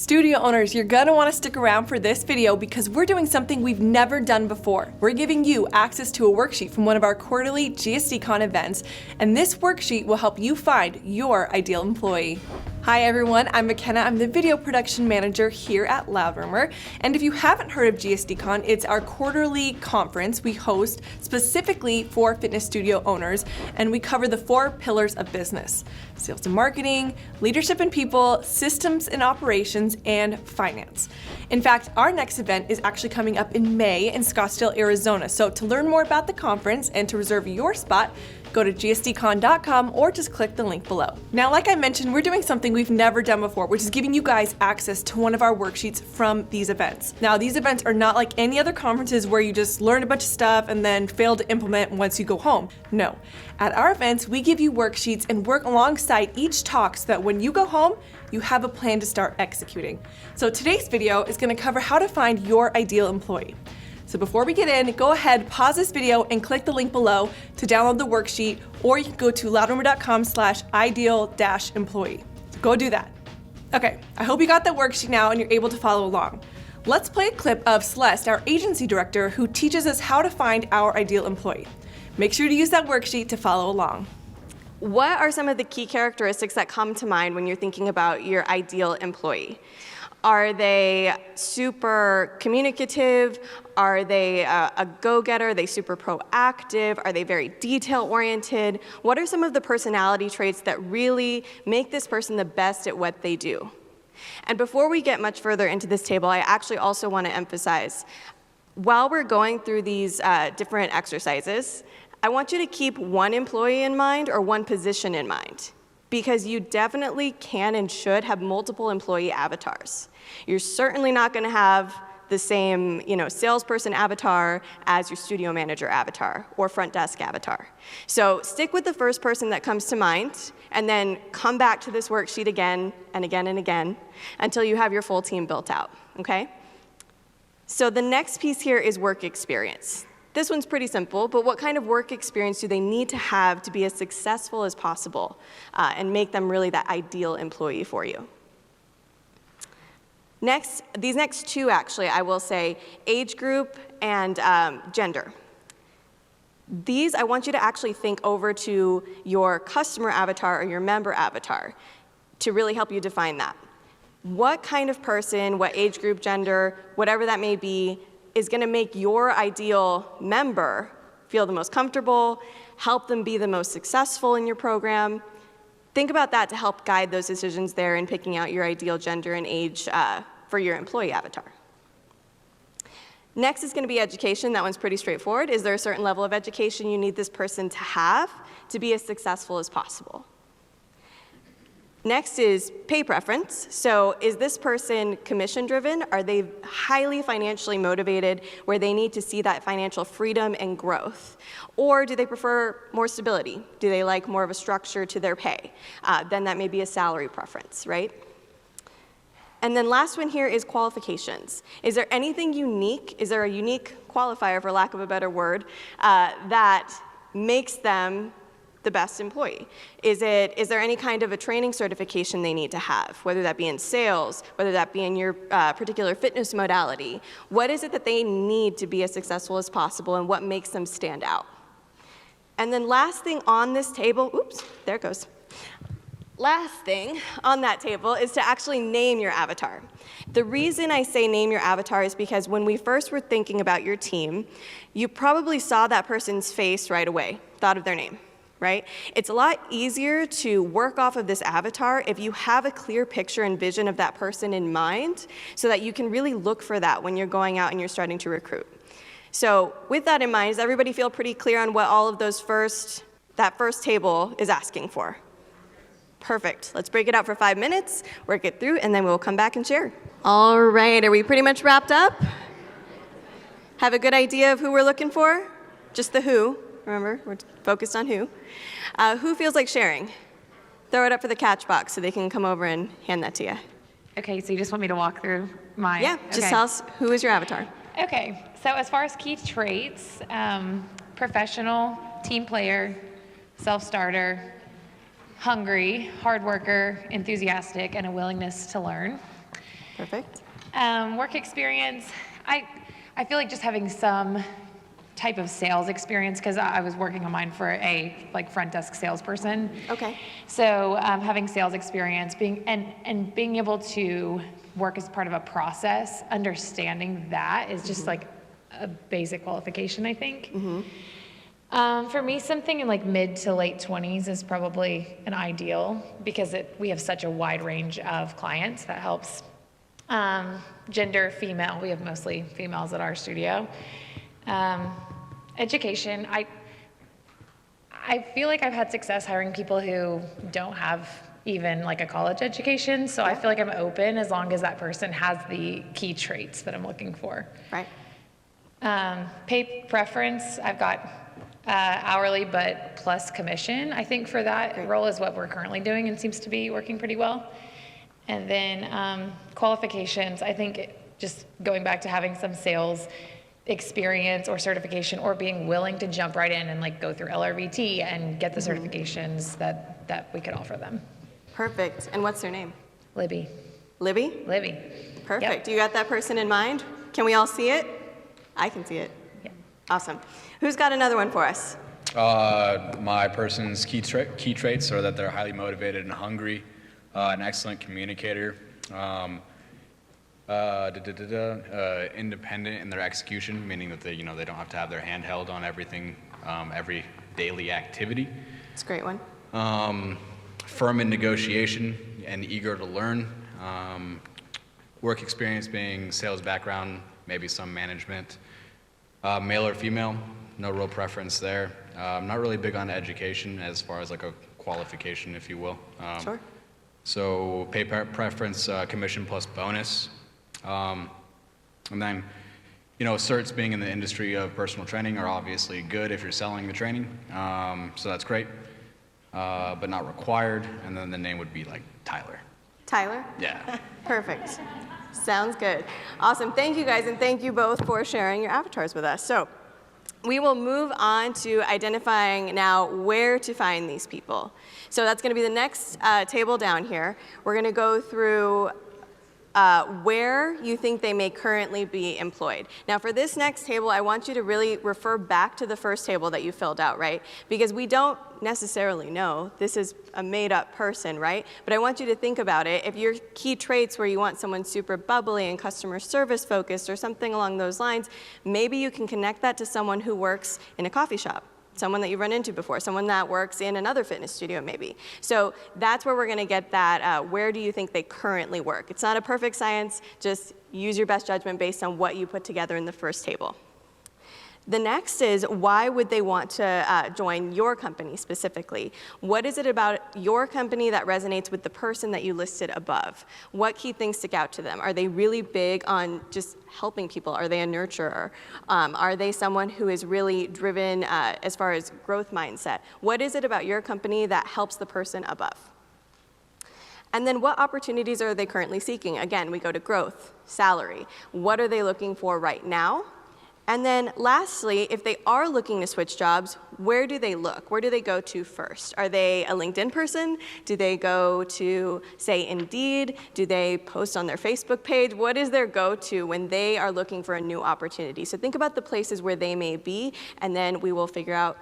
Studio owners, you're gonna wanna stick around for this video because we're doing something we've never done before. We're giving you access to a worksheet from one of our quarterly GSDCon events, and this worksheet will help you find your ideal employee. Hi everyone, I'm McKenna. I'm the video production manager here at Loudroomer. And if you haven't heard of GSDCon, it's our quarterly conference we host specifically for fitness studio owners, and we cover the 4 pillars of business: sales and marketing, leadership and people, systems and operations, and finance. In fact, our next event is actually coming up in May in Scottsdale, Arizona. So to learn more about the conference and to reserve your spot, go to gsdcon.com or just click the link below. Now, like I mentioned, we're doing something we've never done before, which is giving you guys access to one of our worksheets from these events. Now, these events are not like any other conferences where you just learn a bunch of stuff and then fail to implement once you go home. No. At our events, we give you worksheets and work alongside each talk so that when you go home, you have a plan to start executing. So today's video is going to cover how to find your ideal employee. So before we get in, go ahead, pause this video and click the link below to download the worksheet, or you can go to loudroomer.com/ideal-employee. So go do that. Okay, I hope you got that worksheet now and you're able to follow along. Let's play a clip of Celeste, our agency director, who teaches us how to find our ideal employee. Make sure to use that worksheet to follow along. What are some of the key characteristics that come to mind when you're thinking about your ideal employee? Are they super communicative? Are they a go-getter? Are they super proactive? Are they very detail-oriented? What are some of the personality traits that really make this person the best at what they do? And before we get much further into this table, I actually also want to emphasize, while we're going through these different exercises, I want you to keep one employee in mind or one position in mind, because you definitely can and should have multiple employee avatars. You're certainly not going to have the same, salesperson avatar as your studio manager avatar or front desk avatar. So stick with the first person that comes to mind, and then come back to this worksheet again and again and again until you have your full team built out, okay? So the next piece here is work experience. This one's pretty simple, but what kind of work experience do they need to have to be as successful as possible and make them really that ideal employee for you? Next, these next two actually, I will say age group and gender. These, I want you to actually think over to your customer avatar or your member avatar to really help you define that. What kind of person, what age group, gender, whatever that may be, is going to make your ideal member feel the most comfortable, help them be the most successful in your program? Think about that to help guide those decisions there in picking out your ideal gender and age for your employee avatar. Next is going to be education. That one's pretty straightforward. Is there a certain level of education you need this person to have to be as successful as possible? Next is pay preference. So is this person commission driven? Are they highly financially motivated where they need to see that financial freedom and growth? Or do they prefer more stability? Do they like more of a structure to their pay? Then that may be a salary preference, right? And then last one here is qualifications. Is there anything unique? Is there a unique qualifier, for lack of a better word, that makes them the best employee? Is there any kind of a training certification they need to have, whether that be in sales, whether that be in your particular fitness modality? What is it that they need to be as successful as possible, and what makes them stand out? And then last thing on this table, oops, there it goes. Last thing on that table is to actually name your avatar. The reason I say name your avatar is because when we first were thinking about your team, you probably saw that person's face right away, thought of their name, right? It's a lot easier to work off of this avatar if you have a clear picture and vision of that person in mind so that you can really look for that when you're going out and you're starting to recruit. So with that in mind, does everybody feel pretty clear on what all of that first table is asking for? Perfect. Let's break it out for 5 minutes, work it through, and then we'll come back and share. All right, are we pretty much wrapped up? Have a good idea of who we're looking for? Just the who. Remember, we're focused on who. Who feels like sharing? Throw it up for the catch box so they can come over and hand that to you. Okay, so you just want me to walk through mine? Yeah, just tell us who is your avatar. Okay, so as far as key traits, professional, team player, self-starter, hungry, hard worker, enthusiastic, and a willingness to learn. Perfect. Work experience, I feel like just having some type of sales experience, because I was working on mine for a front desk salesperson. Okay. So having sales experience, being able to work as part of a process, understanding that is just like a basic qualification, I think. For me, something in like mid to late 20s is probably an ideal, because we have such a wide range of clients. That helps. Gender, female, we have mostly females at our studio. Education, I feel like I've had success hiring people who don't have even like a college education, so I feel like I'm open as long as that person has the key traits that I'm looking for. Right. Pay preference, I've got hourly but plus commission. I think for that role is what we're currently doing and seems to be working pretty well. And then qualifications, I think just going back to having some sales experience or certification, or being willing to jump right in and like go through LRVT and get the certifications that we could offer them. Perfect. And what's their name? Libby. Libby? Libby. Perfect. Yep. You got that person in mind? Can we all see it? I can see it. Yeah. Awesome. Who's got another one for us? My person's key traits are that they're highly motivated and hungry, an excellent communicator, independent in their execution, meaning that they don't have to have their hand held on everything, every daily activity. It's a great one. Firm in negotiation and eager to learn. Work experience being sales background, maybe some management. Male or female, no real preference there. I'm not really big on education as far as like a qualification, if you will. Sure. So pay preference, commission plus bonus. And then, certs being in the industry of personal training are obviously good if you're selling the training. So that's great, but not required. And then the name would be like Tyler. Tyler? Yeah. Perfect. Sounds good. Awesome. Thank you guys, and thank you both for sharing your avatars with us. So we will move on to identifying now where to find these people. So that's going to be the next table down here. We're going to go through where you think they may currently be employed. Now for this next table, I want you to really refer back to the first table that you filled out, right? Because we don't necessarily know. This is a made-up person, right? But I want you to think about it. If your key traits where you want someone super bubbly and customer service focused or something along those lines, maybe you can connect that to someone who works in a coffee shop, someone that you've run into before, someone that works in another fitness studio maybe. So that's where we're going to get that, where do you think they currently work? It's not a perfect science, just use your best judgment based on what you put together in the first table. The next is, why would they want to join your company specifically? What is it about your company that resonates with the person that you listed above? What key things stick out to them? Are they really big on just helping people? Are they a nurturer? Are they someone who is really driven as far as growth mindset? What is it about your company that helps the person above? And then what opportunities are they currently seeking? Again, we go to growth, salary. What are they looking for right now? And then lastly, if they are looking to switch jobs, where do they look? Where do they go to first? Are they a LinkedIn person? Do they go to, say, Indeed? Do they post on their Facebook page? What is their go-to when they are looking for a new opportunity? So think about the places where they may be, and then we will figure out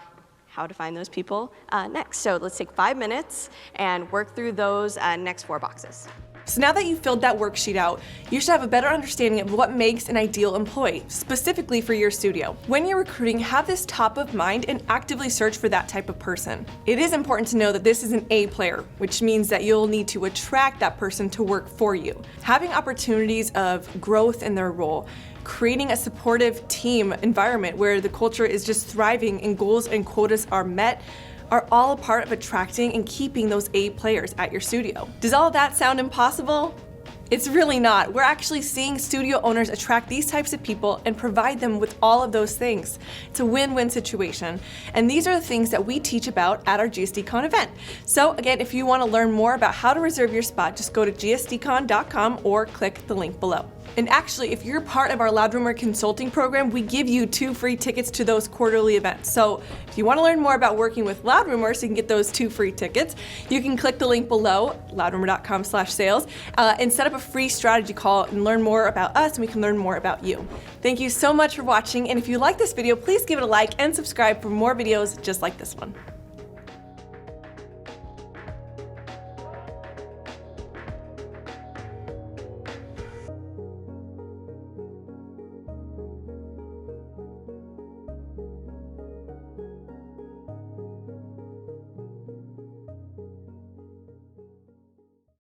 how to find those people next. So let's take 5 minutes and work through those next 4 boxes. So now that you've filled that worksheet out, you should have a better understanding of what makes an ideal employee, specifically for your studio. When you're recruiting, have this top of mind and actively search for that type of person. It is important to know that this is an A player, which means that you'll need to attract that person to work for you. Having opportunities of growth in their role, creating a supportive team environment where the culture is just thriving and goals and quotas are met, are all a part of attracting and keeping those A players at your studio. Does all of that sound impossible? It's really not. We're actually seeing studio owners attract these types of people and provide them with all of those things. It's a win-win situation. And these are the things that we teach about at our GSDCon event. So again, if you want to learn more about how to reserve your spot, just go to gsdcon.com or click the link below. And actually, if you're part of our Loud Rumor consulting program, we give you 2 free tickets to those quarterly events. So if you want to learn more about working with Loud Rumor so you can get those 2 free tickets, you can click the link below, loudrumor.com/sales, and set up a free strategy call and learn more about us, and we can learn more about you. Thank you so much for watching, and if you like this video, please give it a like and subscribe for more videos just like this one.